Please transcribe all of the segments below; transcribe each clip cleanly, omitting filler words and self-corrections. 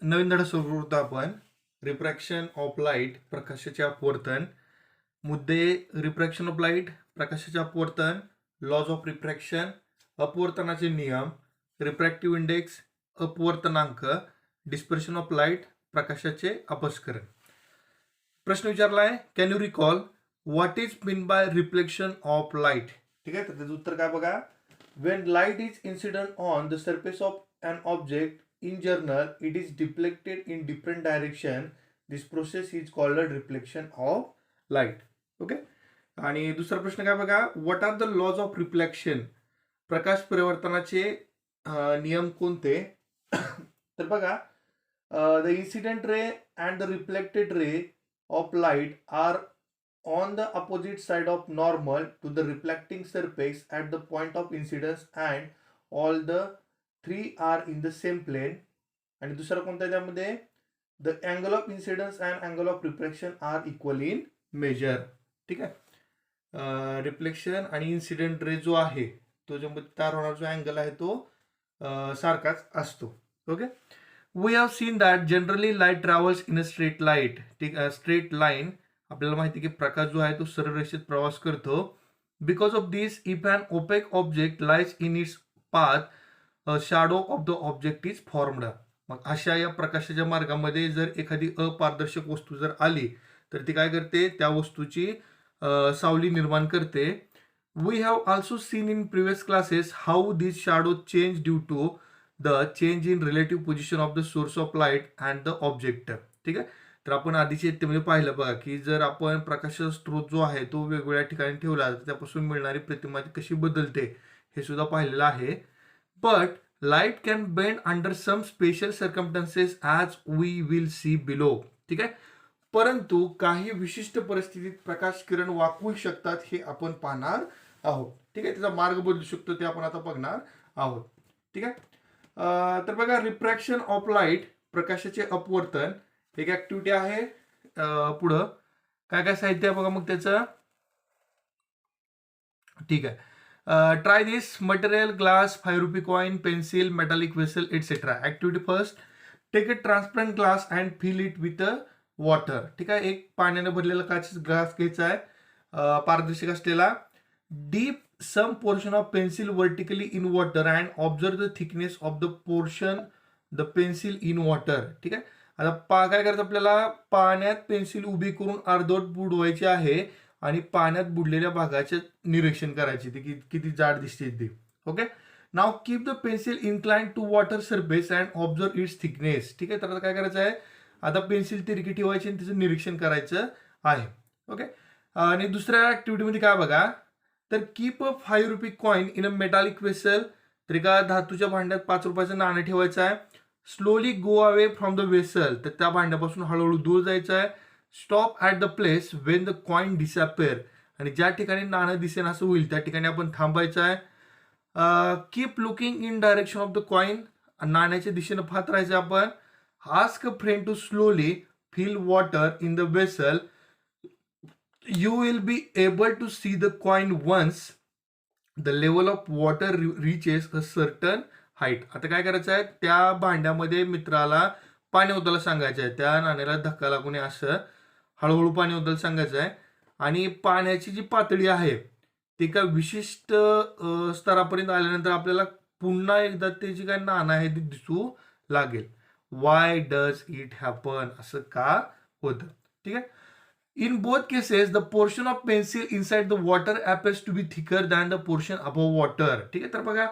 नवीन धडा सुरू करतो आपण. रिफ्रॅक्शन ऑफ लाईट, प्रकाशाचे अपवर्तन. मुद्दे: रिफ्रॅक्शन ऑफ लाईट, प्रकाशाचे अपवर्तन, लॉज ऑफ रिफ्रॅक्शन, अपवर्तनाचे नियम, रिफ्रॅक्टिव्ह इंडेक्स, अपवर्तनांक, डिस्पर्शन ऑफ लाईट, प्रकाशाचे अपस्करण. प्रश्न विचारलाय, can you recall what is mean by reflection of light. ठीक आहे, तर त्याचं उत्तर काय बघा. When light is incident on the surface of an object in general it is deflected in different direction. This process is called reflection of light. Okay. आणि दुसरा प्रश्न काय बघा, what are the laws of reflection, प्रकाश परिवर्तनाचे नियम कोणते. तर बघा, the incident ray and the reflected ray of light are on the opposite side of normal to the reflecting surface at the point of incidence and all the three are in the same plane. आणि दुसरा कोणता आहे त्यामध्ये, the angle of incidence and angle of reflection are equal in measure. ठीक आहे, reflection आणि incident ray जो आहे तो ज्यामध्ये तयार होणारा जो अँगल आहे तो सारखाच असतो. Okay. We have seen that generally light travels in a straight light. ठीक आहे, स्ट्रेट लाईन. आपल्याला माहिती की प्रकाश जो आहे तो सरळ रेषेत प्रवास करतो. Because of this, if an opaque object lies in its path, shadow of the object is formed. मग अशा या प्रकाशाच्या मार्गामध्ये जर एखादी अपारदर्शक वस्तू जर आली तर ती काय करते, त्या वस्तूची सावली निर्माण करते. We have also seen in previous classes how this shadow change due to the change in relative position of the source of light and the object. ठीक आहे, तर आपण आधीच्या इत्तेमध्ये पाहिलं बघा की जर आपण प्रकाशाचा स्रोत जो आहे तो वेगवेगळ्या ठिकाणी ठेवला तर त्यापासून मिळणारी प्रतिमा कशी बदलते हे सुद्धा पाहिलेलं आहे. But light can bend under some special circumstances as we will see below. ठीक आहे, परंतु काही विशिष्ट परिस्थितीत प्रकाश किरण वाकवू शकतात हे आपण पाहणार आहोत. ठीक आहे, त्याचा मार्ग बदलू शकतो ते आपण आता बघणार आहोत. ठीक आहे, तर बघा, रिफ्रॅक्शन ऑफ लाईट, प्रकाशाचे अपवर्तन, एक ऍक्टिव्हिटी आहे. पुढं काय काय साहित्य आहे बघा मग त्याचं. ठीक आहे, try this material: glass, 5 rupee coin, pencil, metallic vessel, etc. Activity first: take a transparent glass and fill it with water. ठीक आहे, एक पाण्याने भरलेला काचेचा ग्लास घ्यायचा आहे, पारदर्शक असलेला. Deep some portion of pencil vertically in water and observe the thickness of the portion the pencil in water. ठीक आहे, आता काय करायचं, आपल्याला पाण्यात पेन्सिल उभी करून अर्धवट बुडवायची आहे आणि पाण्यात बुडलेल्या भागाचे निरीक्षण करायचे, ते किती जाड दिसते ते. Okay. Now keep the pencil incline to water surface and observe its thickness. ठीक आहे, तर आता काय करायचं आहे, आता पेन्सिल तिरकी ठेवायची आणि तिचं निरीक्षण करायचं आहे. ओके. आणि दुसऱ्या ऍक्टिव्हिटीमध्ये काय बघा, तर keep a 5 rupee coin in a metallic vessel. तर एका धातूच्या भांड्यात 5 रुपयाचं नाणं ठेवायचं आहे. Slowly go away from the vessel. तर त्या भांड्यापासून हळूहळू दूर जायचं आहे. Stop at the place when the coin disappear. आणि ज्या ठिकाणी नाणं दिसेन असं होईल त्या ठिकाणी आपण थांबायचं आहे. Keep looking in direction of the coin. नाण्याच्या दिशेनं पाहत राहायचं आपण. Ask a friend to slowly fill water in the vessel. You will be able to see the coin once the level of water reaches a certain height. आता काय करायचं आहे, त्या भांड्यामध्ये मित्राला पाणी ओतायला सांगायचं आहे. त्या नाण्याला धक्का लागू नये असं हळूहळू पाणी ओतायला सांगायचं आहे. आणि पाण्याची जी पातळी आहे ती एका विशिष्ट स्तरापर्यंत आल्यानंतर आपल्याला पुन्हा एकदा ते जे काही नाणं आहे ते दिसू लागेल. वाय डज इट हॅपन, असं का होतं. ठीक आहे. In both cases the portion of pencil inside the water appears to be thicker than the portion above water. ठीक आहे, तर बघा,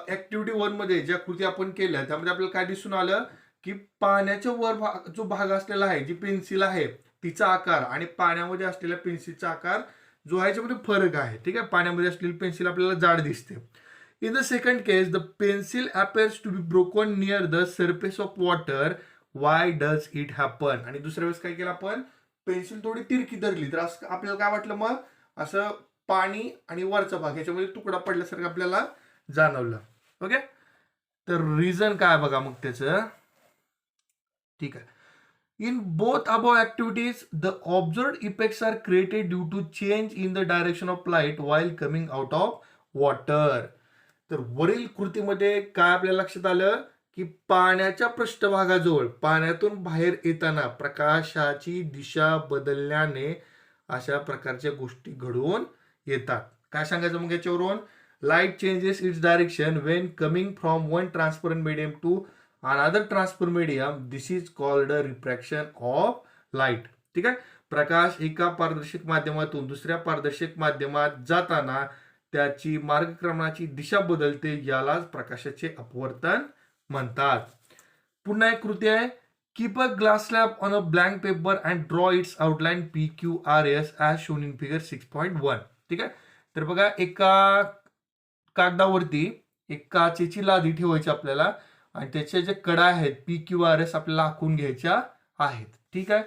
ऍक्टिव्हिटी 1 मध्ये ज्या कृती आपण केल्या त्यामध्ये आपल्याला काय दिसून आलं की पाण्याच्या वर जो भाग असलेला आहे, जी पेन्सिल आहे तिचा आकार आणि पाण्यामध्ये असलेल्या पेन्सिलचा आकार जो आहे त्याच्यामध्ये फरक आहे. ठीक आहे, पाण्यामध्ये असलेली पेन्सिल आपल्याला जाड दिसते. In the second case the pencil appears to be broken near the surface of water. Why does it happen. आणि दुसऱ्या वेळेस काय केलं आपण, पेन्सिल थोडी तिरकी धरली तर असं आपल्याला काय वाटलं, मग असं पाणी आणि वरचा भाग याच्यामध्ये तुकडा पडल्यासारखं आपल्याला जाणवलं. ओके. तर रिझन काय बघा मग त्याचं. ठीक आहे. In both above activities the observed effects are created due to change in the direction of light while coming out of water. तर वरील कृतीमध्ये काय आपल्याला लक्षात आलं की पाण्याच्या पृष्ठभागाजवळ पाण्यातून बाहेर येताना प्रकाशाची दिशा बदलल्याने अशा प्रकारच्या गोष्टी घडून येतात. काय सांगायचं मग याच्यावरून? Light changes its direction when coming from one transparent medium to another transparent medium. This is called a refraction of light. ठीक आहे. प्रकाश एका पारदर्शक माध्यमातून दुसऱ्या पारदर्शक माध्यमात जाताना त्याची मार्गक्रमणाची दिशा बदलते, यालाच प्रकाशाचे अपवर्तन म्हणतात. पुन्हा एक कृती आहे. Keep a glass slab on a blank paper and draw its outline PQRS as shown in figure 6.1. ठीक आहे. तर बघा, एका कागदावरती एक काचेची लादी ठेवायची आपल्याला आणि त्याच्या जे कडा आहेत PQRS आपल्याला आखून घ्यायच्या आहेत. ठीक आहे.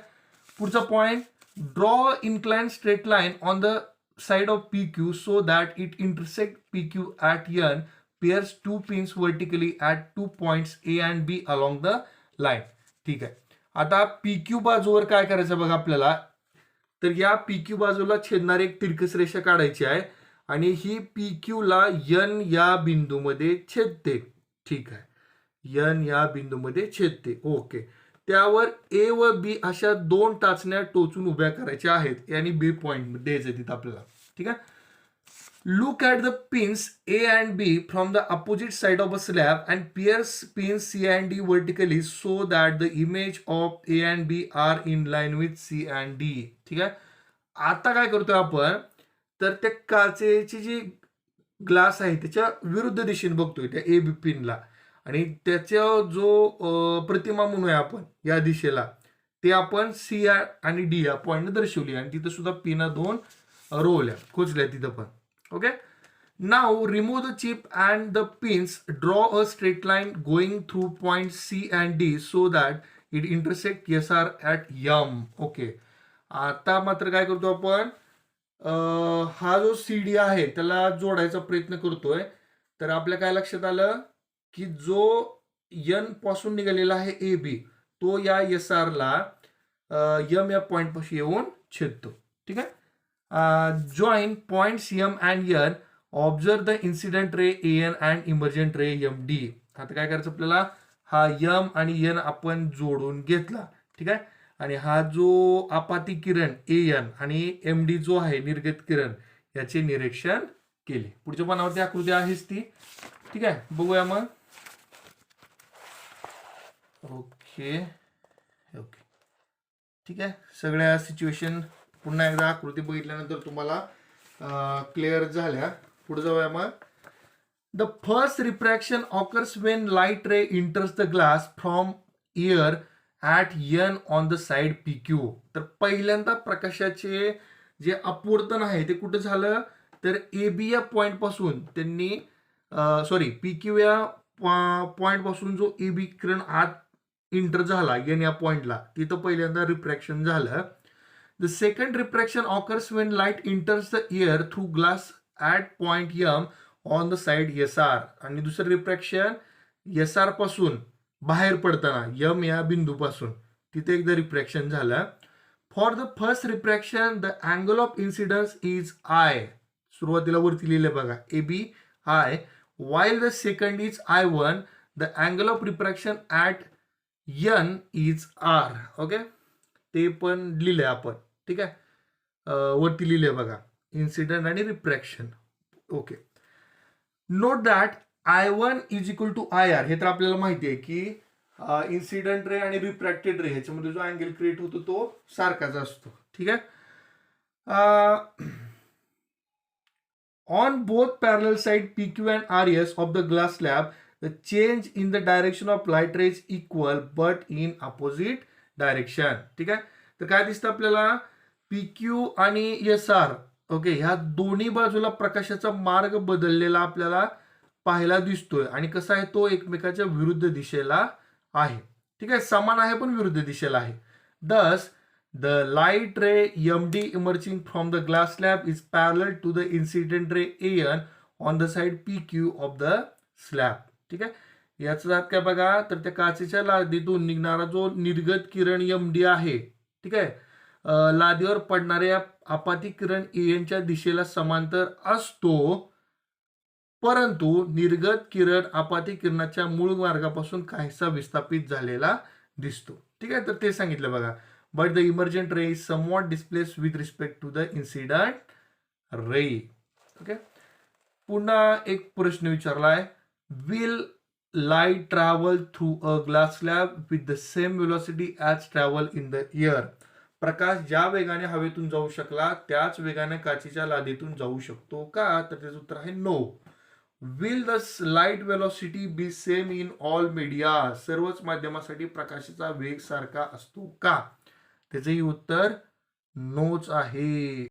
पुढचा point, draw incline straight line on the side of PQ so that it intersect PQ at N, pairs two pins vertically at 2 points A and B along the line. ठीक आहे. आता PQ बाजूवर काय करायचं बघा आपल्याला, तर या PQ बाजूला छेदणारी एक तिरकस रेषा काढायची आहे आणि ही PQ ला N या बिंदूमध्ये छेदते. ठीक आहे. N या बिंदूमध्ये छेदते. ओके. त्यावर A व B अशा दोन टाचण्या टोचून उभ्या करायच्या आहेत आणि B पॉइंट द्यायचं तिथं आपल्याला. ठीक आहे. Look at the pins A and B from the opposite side of a slab and pierce pins C and D vertically so that the image of A and B are in line with C and D. ठीक आहे. आता काय करतोय आपण, तर त्या काचेची जी glass आहे त्याच्या विरुद्ध दिशेने बघतोय त्या A B पिनला आणि त्याचा जो प्रतिमा म्हणूया आपण या दिशेला, ते आपण C आणि D या पॉइंट दर्शवली आणि तिथं सुद्धा पिना दोन रोवल्या खोचल्या तिथं पण. Okay. Now remove the chip and the pins, draw a straight line going through point C and D so that it intersect SR at M. Okay. आता मात्र काय करतो आपण, हा जो CD आहे त्याला जोडायचा प्रयत्न करतोय. तर आपल्या काय लक्षात आलं की जो N पासून निघालेला आहे AB, तो या SR ला M या पॉइंट पाशी येऊन छेदतो. ठीक आहे. Join points M and N, observe the incident ray AN and emergent ray MD. आता काय करायचं आपल्याला, हा M आणि N आपण जोडून घेतला. ठीक आहे. आणि हा जो आपाती किरण AN आणि MD जो आहे निर्गत किरण, याचे निरीक्षण केले. पुढच्या पानावरती आकृती आहेच ती. ठीक आहे. बघूया मग. Okay okay. ठीक आहे. सगळ्या सिच्युएशन पुन्हा एकदा आकृती बघितल्यानंतर तुम्हाला क्लिअर झाल्या. पुढे जाऊया मग. The first refraction occurs Wien light ray इंटर्स the glass from air at N on the side PQ. तर पहिल्यांदा प्रकाशाचे जे अपवर्तन आहे ते कुठे झालं, तर AB या पॉइंट पासून त्यांनी PQ या पॉइंट पासून जो AB किरण आत इंटर झाला N या पॉइंटला, तिथं पहिल्यांदा रिफ्रॅक्शन झालं. The second refraction occurs Wien light इंटर्स the air through glass at point M on the side SR. आणि दुसरं रिफ्रॅक्शन SR पासून बाहेर पडताना M या बिंदूपासून तिथे एकदा रिफ्रॅक्शन झालं. For the first refraction the angle of incidence is I. सुरुवातीला वरती लिहिले बघा AB I, while the second is I1. The angle of refraction at N is R. Okay. ते पण लिहिले आपण. ठीक आहे. वरती लिहिले बघा इन्सिडेंट आणि refraction. Okay. Note that I1 is equal to IR. हे तर आपल्याला माहिती आहे की इन्सिडेंट रे आणि रिफ्रॅक्टेड रे ह्याच्यामध्ये जो अँगल क्रिएट होतो तो सारखाच असतो. ठीक आहे. On both parallel side PQ and RS of the glass slab, the change in the direction of light ray is equal but in opposite direction. ठीक आहे. तर काय दिसतं आपल्याला, PQ आणि SR ओके ह्या दोन्ही बाजूला प्रकाशाचा मार्ग बदललेला आपल्याला पाहायला दिसतोय आणि कसा आहे तो एकमेकाच्या विरुद्ध दिशेला आहे. ठीक आहे. समान आहे पण विरुद्ध दिशेला आहे. दस the light ray MD emerging from the glass slab is parallel to the incident ray AN on the side PQ of the slab. ठीक आहे. याचा अर्थ काय बघा, तर त्या काचेच्या लादीतून निघणारा जो निर्गत किरण MD आहे, ठीक आहे, लादीवर पडणाऱ्या आपाती किरण AN च्या दिशेला समांतर असतो परंतु निर्गत किरण आपाती किरणाच्या मूळ मार्गापासून काहीसा विस्थापित झालेला दिसतो. ठीक आहे, तर ते सांगितलं बघा. But the emergent ray is somewhat displace with respect to the incident ray. Okay, पुन्हा एक प्रश्न विचारलाय. Will light travel through a glass slab with the same velocity as travel in the air. प्रकाश ज्या वेगाने हवेतून जाऊ शकला त्याच वेगाने काचेच्या लादीतून जाऊ शकतो का? तर त्याचं उत्तर आहे no. Will the light velocity be same in all media. सर्वच माध्यमासाठी प्रकाशाचा वेग सारखा असतो का? त्याचंही उत्तर नोच आहे.